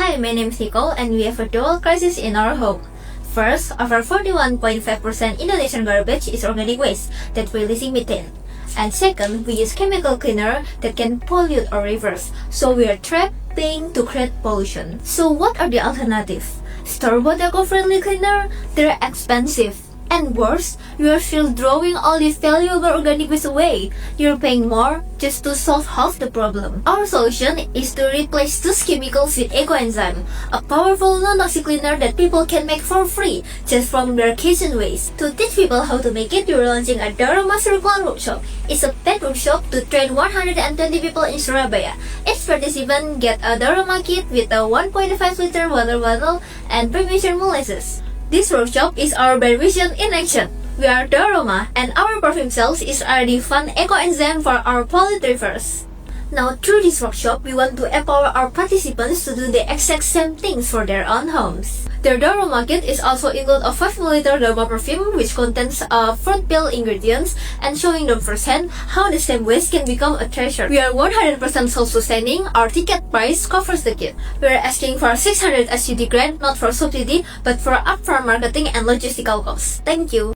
Hi, my name is Nicole and we have a dual crisis in our home. First, over 41.5% Indonesian garbage is organic waste that releasing methane. And second, we use chemical cleaner that can pollute our rivers, so we are trapped paying to create pollution. So what are the alternatives? Store-bought eco-friendly cleaner? They're expensive. And worse, you are still throwing all this valuable organic waste away. You're paying more just to solve half the problem. Our solution is to replace those chemicals with Eco-Enzyme, a powerful non-toxic cleaner that people can make for free just from their kitchen waste. To teach people how to make it, we're launching a Dauroma Circular Workshop. It's a paid workshop to train 120 people in Surabaya. Each participant get a Dauroma kit with a 1.5-liter water bottle and pre-measured molasses. This workshop is our brand vision in action. We are Dauroma, and our perfume sales is already fun eco-enzyme for our polluted rivers. Now, through this workshop, we want to empower our participants to do the exact same things for their own homes. Their Dauroma kit is also include a 5ml Dauroma perfume which contains fruit peel ingredients and showing them firsthand how the same waste can become a treasure. We are 100% self-sustaining. Our ticket price covers the kit. We are asking for 600 SUD grant, not for subsidy, but for upfront marketing and logistical costs. Thank you.